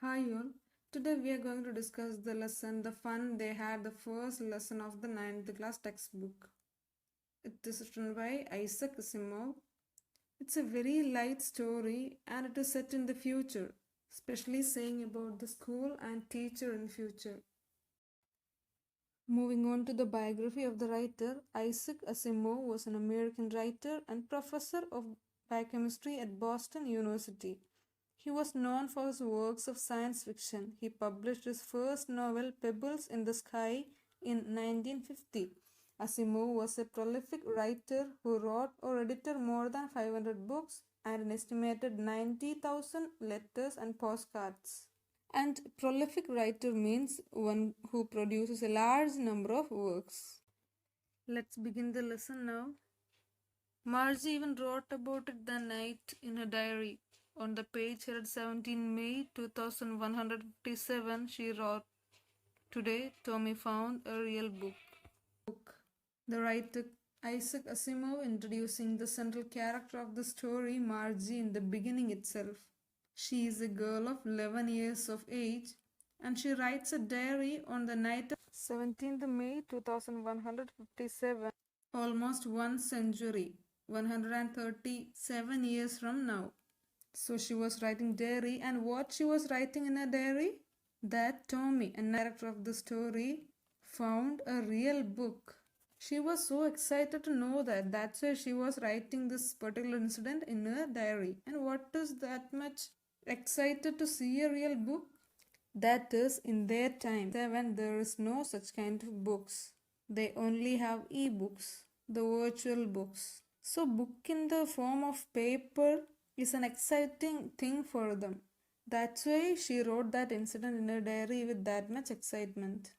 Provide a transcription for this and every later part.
Hi all. Today we are going to discuss the lesson The Fun They Had, the first lesson of the 9th class textbook. It is written by Isaac Asimov. It's a very light story and it is set in the future, especially saying about the school and teacher in future. Moving on to the biography of the writer, Isaac Asimov was an American writer and professor of biochemistry at Boston University. He was known for his works of science fiction. He published his first novel, Pebbles in the Sky, in 1950. Asimov was a prolific writer who wrote or edited more than 500 books and an estimated 90,000 letters and postcards. And prolific writer means one who produces a large number of works. Let's begin the lesson now. Margie even wrote about it that night in her diary. On the page headed 17 May 2157, she wrote, "Today, Tommy found a real book." The writer Isaac Asimov introducing the central character of the story, Margie, in the beginning itself. She is a girl of 11 years of age and she writes a diary on the night of 17th May 2157, almost 1 century, 137 years from now. So she was writing diary, and what she was writing in her diary? That Tommy, a character of the story, found a real book. She was so excited to know that. That's why she was writing this particular incident in her diary. And what is that much excited to see a real book? That is, in their time, when there is no such kind of books. They only have e-books, the virtual books. So book in the form of paper is an exciting thing for them. That's why she wrote that incident in her diary with that much excitement.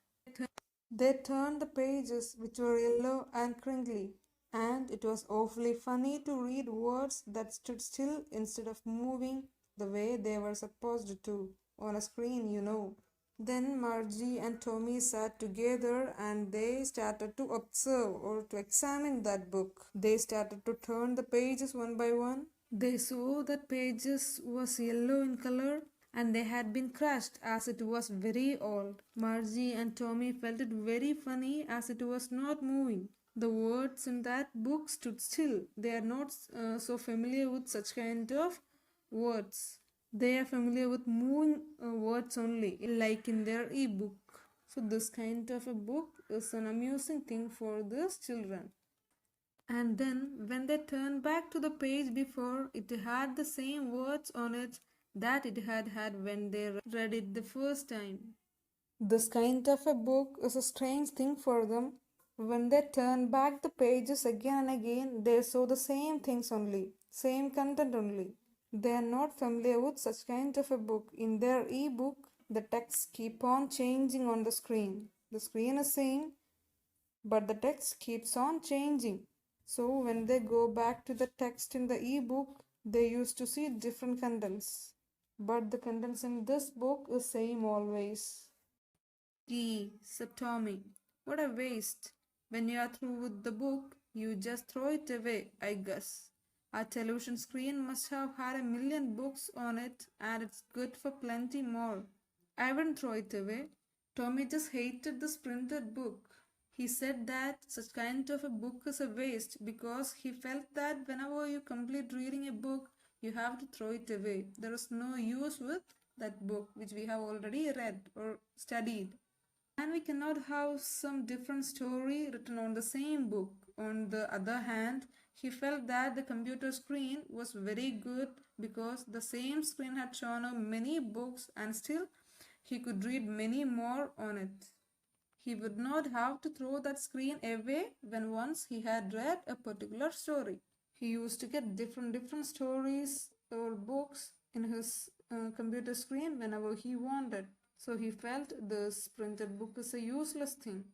They turned the pages, which were yellow and crinkly, and it was awfully funny to read words that stood still instead of moving the way they were supposed to on a screen, you know. Then Margie and Tommy sat together and they started to observe or to examine that book. They started to turn the pages one by one. They saw that pages was yellow in color and they had been crushed as it was very old. Margie and Tommy felt it very funny as it was not moving. The words in that book stood still. They are not so familiar with such kind of words. They are familiar with moving words only, like in their e-book. So this kind of a book is an amusing thing for these children. And then when they turned back to the page before, it had the same words on it that it had had when they read it the first time. This kind of a book is a strange thing for them. When they turned back the pages again and again, they saw the same things only, same content only. They are not familiar with such kind of a book. In their e-book, the text keep on changing on the screen. The screen is same, but the text keeps on changing. So when they go back to the text in the e-book, they used to see different contents. But the contents in this book is same always. Gee, said Tommy, what a waste. When you are through with the book, you just throw it away, I guess. Our television screen must have had 1,000,000 books on it, and it's good for plenty more. I wouldn't throw it away. Tommy just hated this printed book. He said that such kind of a book is a waste because he felt that whenever you complete reading a book, you have to throw it away. There is no use with that book which we have already read or studied. And we cannot have some different story written on the same book. On the other hand, he felt that the computer screen was very good because the same screen had shown him many books and still he could read many more on it. He would not have to throw that screen away when once he had read a particular story. He used to get different stories or books in his computer screen whenever he wanted. So he felt this printed book is a useless thing.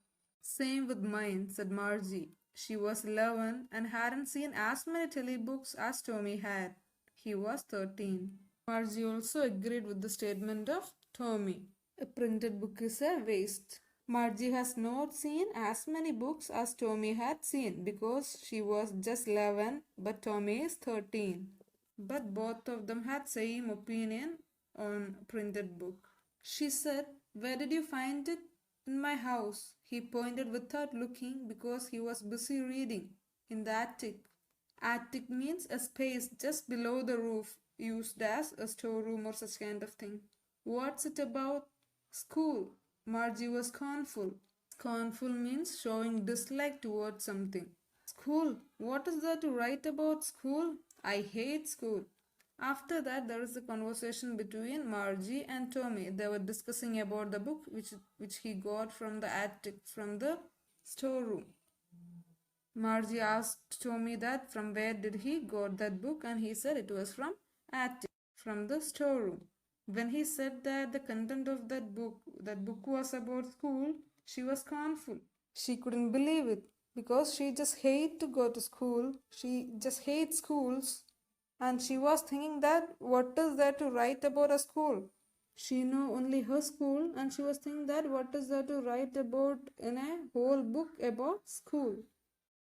Same with mine, said Margie. She was 11 and hadn't seen as many telebooks as Tommy had. He was 13. Margie also agreed with the statement of Tommy. A printed book is a waste. Margie has not seen as many books as Tommy had seen because she was just 11 but Tommy is 13. But both of them had same opinion on printed book. She said, "Where did you find it?" "In my house." He pointed without looking because he was busy reading. "In the attic." Attic means a space just below the roof, used as a storeroom or such kind of thing. "What's it about?" "School." Margie was scornful. Scornful means showing dislike towards something. "School? What is there to write about school? I hate school." After that, there is a conversation between Margie and Tommy. They were discussing about the book which he got from the attic, from the storeroom. Margie asked Tommy that from where did he got that book, and he said it was from attic, from the storeroom. When he said that the content of that book was about school, she was scornful. She couldn't believe it because she just hated to go to school. She just hates schools. And she was thinking that what is there to write about a school? She knew only her school, and she was thinking that what is there to write about in a whole book about school?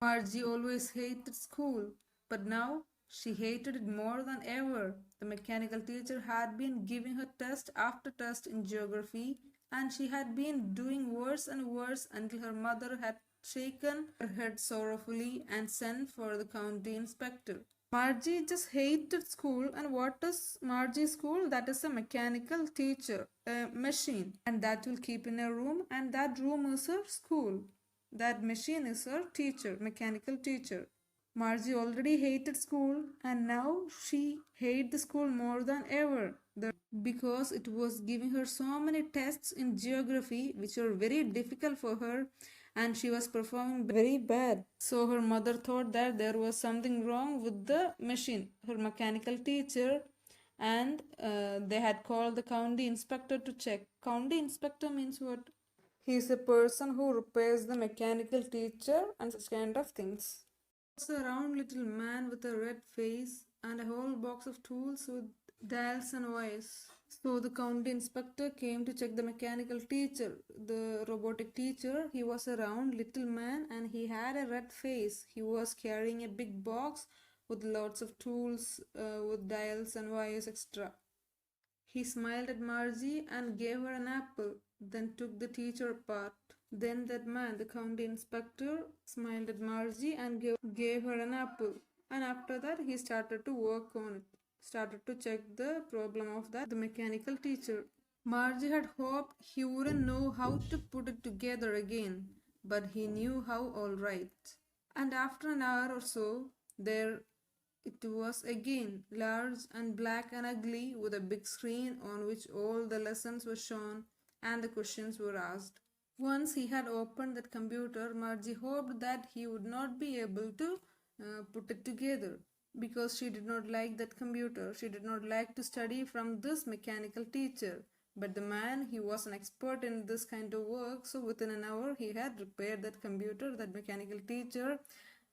Margie always hated school, but now she hated it more than ever. The mechanical teacher had been giving her test after test in geography, and she had been doing worse and worse until her mother had shaken her head sorrowfully and sent for the county inspector. Margie just hated school, and what is Margie's school? That is a mechanical teacher, a machine, and that will keep in a room, and that room is her school. That machine is her teacher, mechanical teacher. Margie already hated school, and now she hated the school more than ever because it was giving her so many tests in geography which were very difficult for her, and she was performing very bad. So her mother thought that there was something wrong with the machine, her mechanical teacher, and they had called the county inspector to check. County inspector means what? He is a person who repairs the mechanical teacher and such kind of things. He was a round little man with a red face and a whole box of tools with dials and wires. So the county inspector came to check the mechanical teacher, the robotic teacher. He was a round little man and he had a red face. He was carrying a big box with lots of tools, with dials and wires extra. He smiled at Margie and gave her an apple, then took the teacher apart. Then that man, the county inspector, smiled at Margie and gave her an apple. And after that, he started to work on it, started to check the problem of the mechanical teacher. Margie had hoped he wouldn't know how to put it together again, but he knew how all right. And after an hour or so, there it was again, large and black and ugly, with a big screen on which all the lessons were shown and the questions were asked. Once he had opened that computer, Margie hoped that he would not be able to put it together because she did not like that computer. She did not like to study from this mechanical teacher. But the man, he was an expert in this kind of work, so within an hour he had repaired that computer, that mechanical teacher,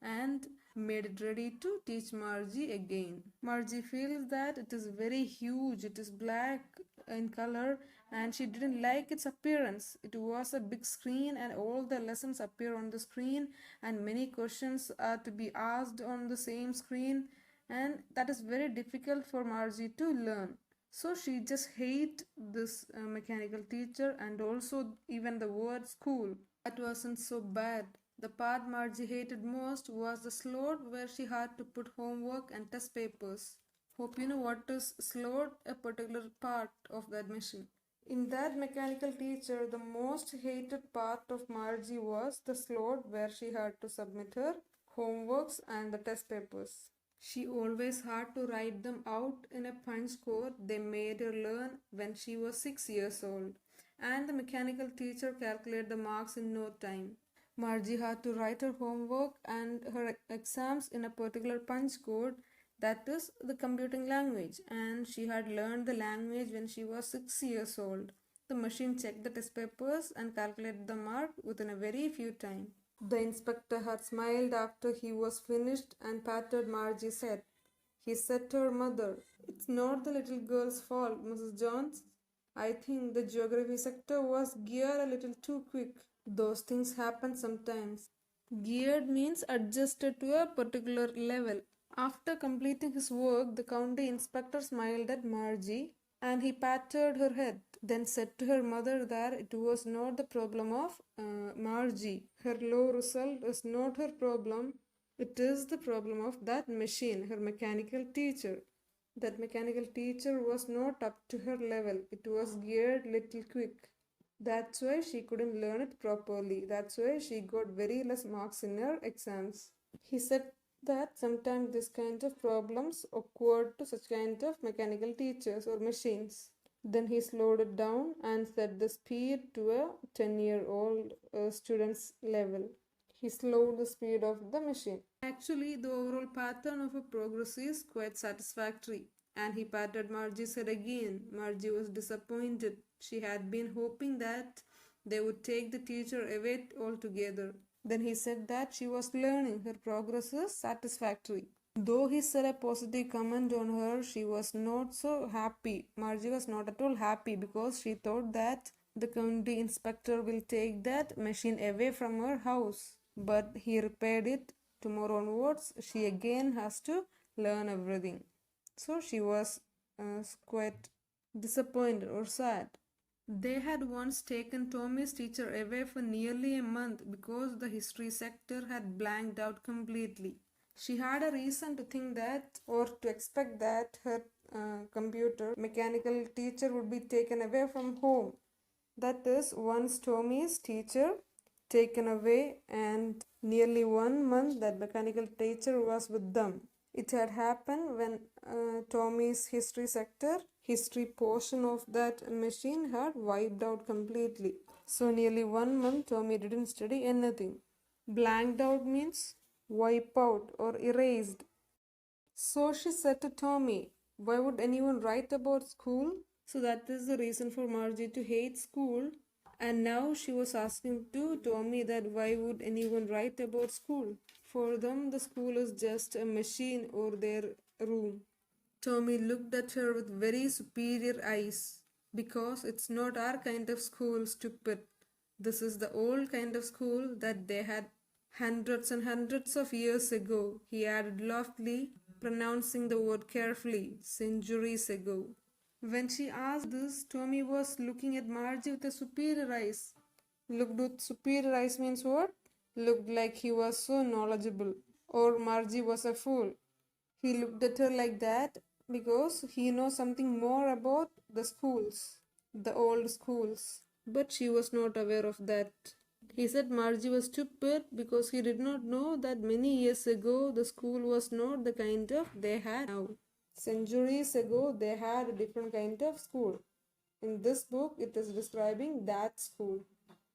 and made it ready to teach Margie again. Margie feels that it is very huge, it is black in color, and she didn't like its appearance. It was a big screen and all the lessons appear on the screen and many questions are to be asked on the same screen, and that is very difficult for Margie to learn. So she just hated this mechanical teacher and also even the word school. That wasn't so bad. The part Margie hated most was the slot where she had to put homework and test papers. Hope you know what is slot, a particular part of that machine. In that mechanical teacher, the most hated part of Margie was the slot where she had to submit her homeworks and the test papers. She always had to write them out in a punch code they made her learn when she was 6 years old, and the mechanical teacher calculated the marks in no time. Margie had to write her homework and her exams in a particular punch code, that is the computing language, and she had learned the language when she was 6 years old. The machine checked the test papers and calculated the mark within a very few time. The inspector had smiled after he was finished and patted Margie's head. He said to her mother, "It's not the little girl's fault, Mrs. Jones. I think the geography sector was geared a little too quick. Those things happen sometimes." Geared means adjusted to a particular level. After completing his work, the county inspector smiled at Margie and he patted her head, then said to her mother that it was not the problem of Margie. Her low result is not her problem, it is the problem of that machine, her mechanical teacher. That mechanical teacher was not up to her level, it was geared little quick. That's why she couldn't learn it properly. That's why she got very less marks in her exams. He said that sometimes this kind of problems occurred to such kind of mechanical teachers or machines. Then he slowed it down and set the speed to a 10-year-old student's level. He slowed the speed of the machine. Actually, the overall pattern of a progress is quite satisfactory. And he patted Margie's head again. Margie was disappointed. She had been hoping that they would take the teacher away altogether. Then he said that she was learning. Her progress is satisfactory. Though he said a positive comment on her, she was not so happy. Margie was not at all happy because she thought that the county inspector will take that machine away from her house. But he repaired it. Tomorrow onwards, she again has to learn everything. So she was quite disappointed or sad. They had once taken Tommy's teacher away for nearly a month because the history sector had blanked out completely. She had a reason to think that or to expect that her computer mechanical teacher would be taken away from home. That is, once Tommy's teacher taken away, and nearly 1 month that mechanical teacher was with them. It had happened when Tommy's history portion of that machine had wiped out completely. So nearly 1 month Tommy didn't study anything. Blanked out means wipe out or erased. So she said to Tommy, why would anyone write about school? So that is the reason for Margie to hate school. And now she was asking to Tommy that why would anyone write about school? For them, the school is just a machine or their room. Tommy looked at her with very superior eyes. Because it's not our kind of school, stupid. This is the old kind of school that they had hundreds and hundreds of years ago, he added loftily, pronouncing the word carefully, centuries ago. When she asked this, Tommy was looking at Margie with a superior eyes. Looked with superior eyes means what? Looked like he was so knowledgeable, or Margie was a fool. He looked at her like that because he knows something more about the schools, the old schools. But she was not aware of that. He said Margie was stupid because he did not know that many years ago the school was not the kind of they had now. Centuries ago they had a different kind of school. In this book it is describing that school.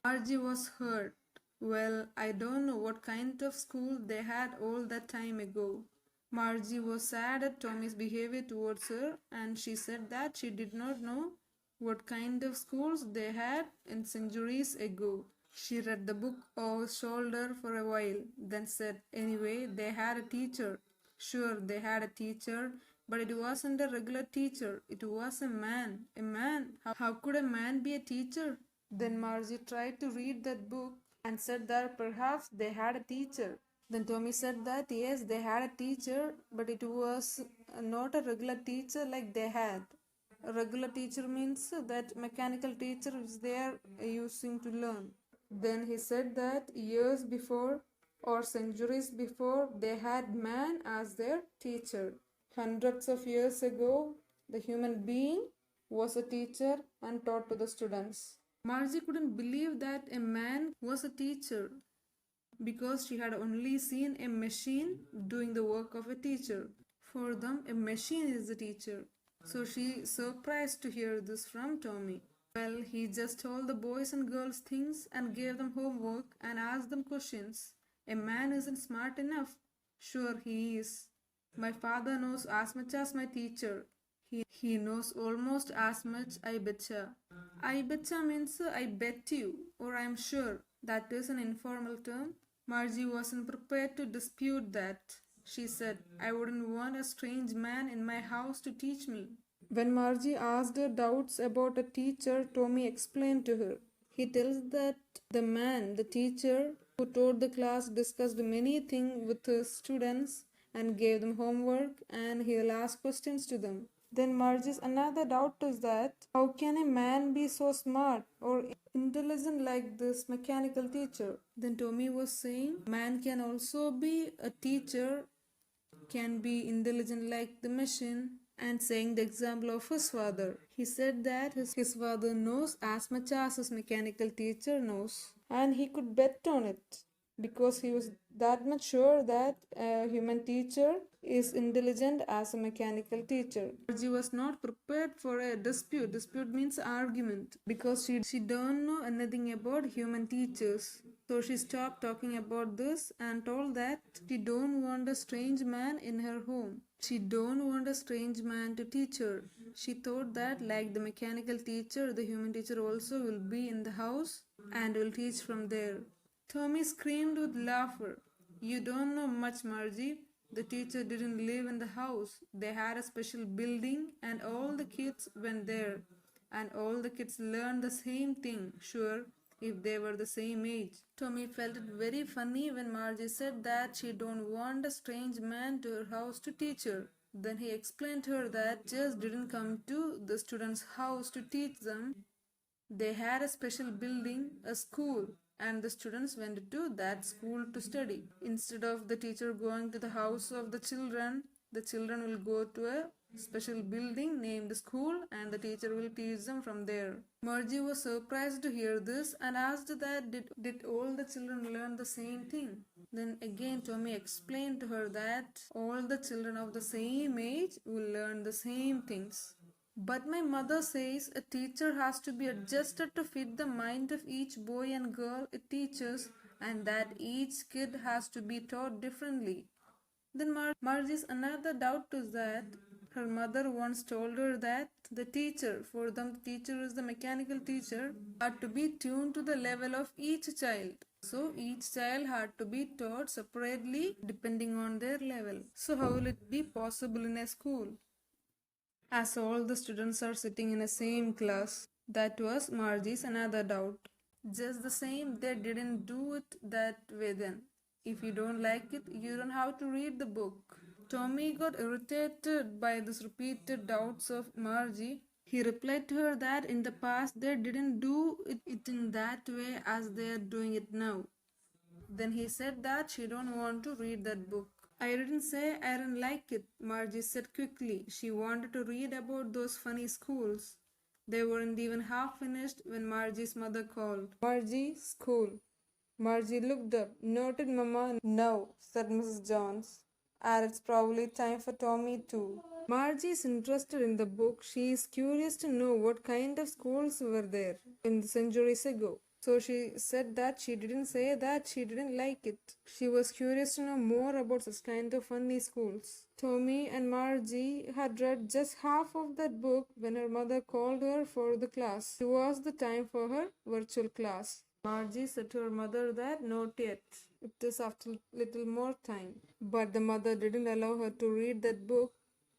Margie was hurt. Well, I don't know what kind of school they had all that time ago. Margie was sad at Tommy's behavior towards her, and she said that she did not know what kind of schools they had in centuries ago. She read the book over his shoulder for a while, then said, anyway, they had a teacher. Sure, they had a teacher, but it wasn't a regular teacher. It was a man. A man? How could a man be a teacher? Then Margie tried to read that book and said that perhaps they had a teacher. Then Tommy said that yes, they had a teacher, but it was not a regular teacher like they had. A regular teacher means that mechanical teacher is they are using to learn. Then he said that years before or centuries before they had man as their teacher. Hundreds of years ago, the human being was a teacher and taught to the students. Margie couldn't believe that a man was a teacher because she had only seen a machine doing the work of a teacher. For them, a machine is a teacher. So she surprised to hear this from Tommy. Well, he just told the boys and girls things and gave them homework and asked them questions. A man isn't smart enough. Sure, he is. My father knows as much as my teacher. He knows almost as much, I betcha. I betcha means I bet you, or I'm sure. That is an informal term. Margie wasn't prepared to dispute that. She said, I wouldn't want a strange man in my house to teach me. When Margie asked her doubts about a teacher, Tommy explained to her. He tells that the man, the teacher, who taught the class discussed many things with his students and gave them homework and he'll ask questions to them. Then Margie's another doubt is that how can a man be so smart or intelligent like this mechanical teacher? Then Tommy was saying man can also be a teacher, can be intelligent like the machine, and saying the example of his father. He said that his father knows as much as his mechanical teacher knows, and he could bet on it because he was that much sure that a human teacher is intelligent as a mechanical teacher. She was not prepared for a dispute. Dispute means argument because she don't know anything about human teachers. So she stopped talking about this and told that she don't want a strange man in her home. She don't want a strange man to teach her. She thought that like the mechanical teacher, the human teacher also will be in the house and will teach from there. Tommy screamed with laughter. You don't know much, Margie. The teacher didn't live in the house. They had a special building and all the kids went there. And all the kids learned the same thing, sure, if they were the same age. Tommy felt it very funny when Margie said that she don't want a strange man to her house to teach her. Then he explained to her that just didn't come to the student's house to teach them. They had a special building, a school, and the students went to that school to study. Instead of the teacher going to the house of the children will go to a special building named school and the teacher will teach them from there. Margie was surprised to hear this and asked that did all the children learn the same thing? Then again Tommy explained to her that all the children of the same age will learn the same things. But my mother says a teacher has to be adjusted to fit the mind of each boy and girl it teaches, and that each kid has to be taught differently. Then Margie's another doubt is that her mother once told her that the teacher, for them the teacher is the mechanical teacher, had to be tuned to the level of each child. So each child had to be taught separately depending on their level. So how will it be possible in a school? As all the students are sitting in the same class. That was Margie's another doubt. Just the same, they didn't do it that way then. If you don't like it, you don't have to read the book. Tommy got irritated by these repeated doubts of Margie. He replied to her that in the past they didn't do it in that way as they are doing it now. Then he said that she don't want to read that book. I didn't say I didn't like it, Margie said quickly. She wanted to read about those funny schools. They weren't even half finished when Margie's mother called. Margie, school. Margie looked up. Noted, Mama. No, said Mrs. Jones. And it's probably time for Tommy too. Margie is interested in the book. She is curious to know what kind of schools were there in the centuries ago. So she said that she didn't say that she didn't like it. She was curious to know more about such kind of funny schools. Tommy and Margie had read just half of that book when her mother called her for the class. It was the time for her virtual class. Margie said to her mother that not yet. It is after little more time. But the mother didn't allow her to read that book.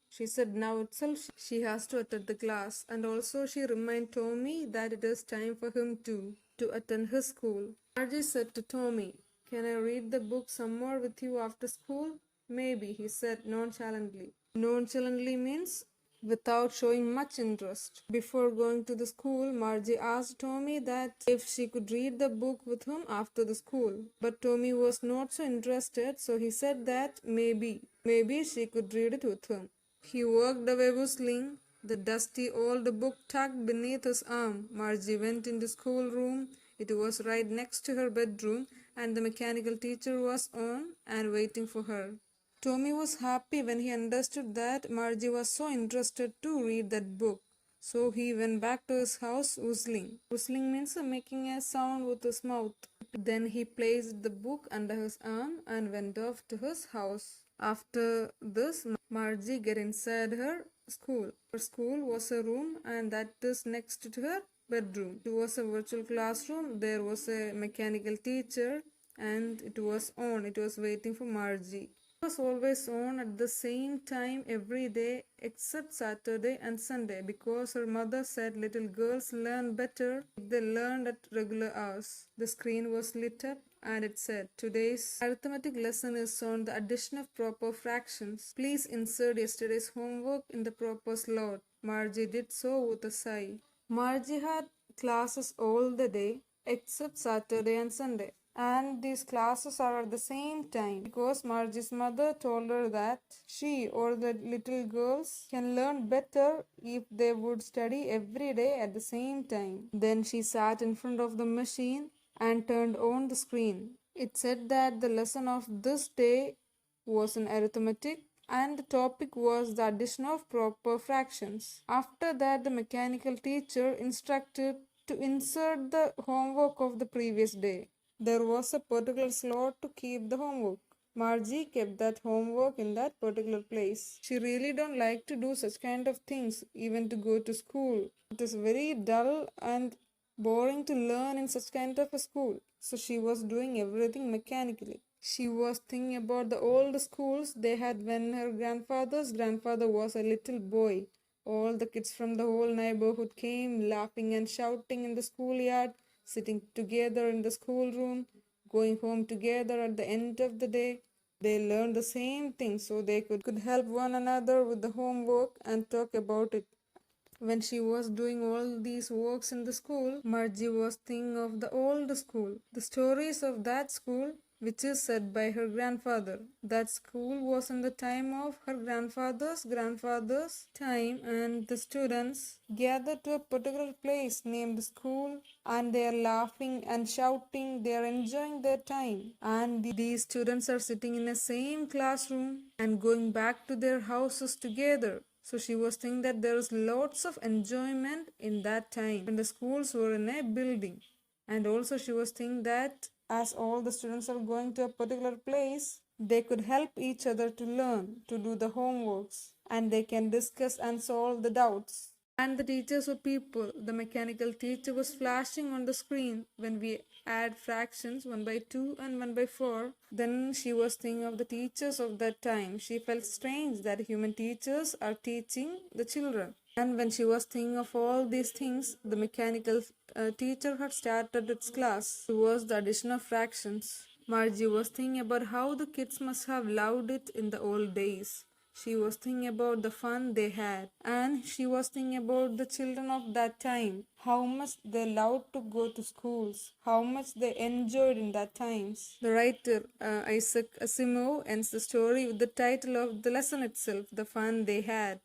She said now itself she has to attend the class, and also she reminded Tommy that it is time for him too to attend his school. Margie said to Tommy, "Can I read the book some more with you after school?" "Maybe," he said nonchalantly. Nonchalantly means without showing much interest. Before going to the school, Margie asked Tommy that if she could read the book with him after the school. But Tommy was not so interested, so he said that maybe she could read it with him. He walked away whistling, the dusty old book tucked beneath his arm. Margie went into schoolroom. It was right next to her bedroom, and the mechanical teacher was on and waiting for her. Tommy was happy when he understood that Margie was so interested to read that book. So he went back to his house whistling. Whistling means making a sound with his mouth. Then he placed the book under his arm and went off to his house. After this, Margie got inside her school. Her school was a room and that is next to her bedroom. It was a virtual classroom. There was a mechanical teacher and it was on. It was waiting for Margie. Was always on at the same time every day except Saturday and Sunday because her mother said little girls learn better if they learned at regular hours. The screen was lit up and it said, "Today's arithmetic lesson is on the addition of proper fractions. Please insert yesterday's homework in the proper slot." Margie did so with a sigh. Margie had classes all the day except Saturday and Sunday. And these classes are at the same time because Margie's mother told her that she or the little girls can learn better if they would study every day at the same time. Then she sat in front of the machine and turned on the screen. It said that the lesson of this day was in arithmetic and the topic was the addition of proper fractions. After that, the mechanical teacher instructed to insert the homework of the previous day. There was a particular slot to keep the homework. Margie kept that homework in that particular place. She really don't like to do such kind of things, even to go to school. It is very dull and boring to learn in such kind of a school. So she was doing everything mechanically. She was thinking about the old schools they had when her grandfather's grandfather was a little boy. All the kids from the whole neighborhood came laughing and shouting in the schoolyard, sitting together in the schoolroom, going home together at the end of the day. They learned the same thing so they could help one another with the homework and talk about it. When she was doing all these works in the school, Margie was thinking of the old school, the stories of that school which is said by her grandfather. That school was in the time of her grandfather's time, and the students gathered to a particular place named school and they are laughing and shouting, they are enjoying their time. And these students are sitting in the same classroom and going back to their houses together. So she was thinking that there was lots of enjoyment in that time when the schools were in a building. And also she was thinking that as all the students are going to a particular place, they could help each other to learn, to do the homeworks, and they can discuss and solve the doubts. And the teachers were people. The mechanical teacher was flashing on the screen when we add fractions 1 by 2 and 1 by 4. Then she was thinking of the teachers of that time. She felt strange that human teachers are teaching the children. And when she was thinking of all these things, the mechanical teacher had started its class. It was the addition of fractions. Margie was thinking about how the kids must have loved it in the old days. She was thinking about the fun they had, and she was thinking about the children of that time, how much they loved to go to schools, how much they enjoyed in that times. The writer, Isaac Asimov, ends the story with the title of the lesson itself, The Fun They Had.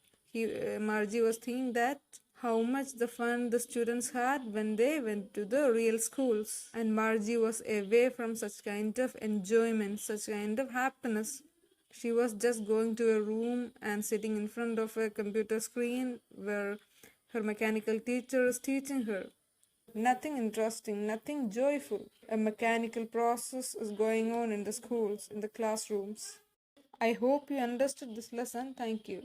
Margie was thinking that how much the fun the students had when they went to the real schools. And Margie was away from such kind of enjoyment, such kind of happiness. She was just going to a room and sitting in front of a computer screen where her mechanical teacher is teaching her. Nothing interesting, nothing joyful. A mechanical process is going on in the schools, in the classrooms. I hope you understood this lesson. Thank you.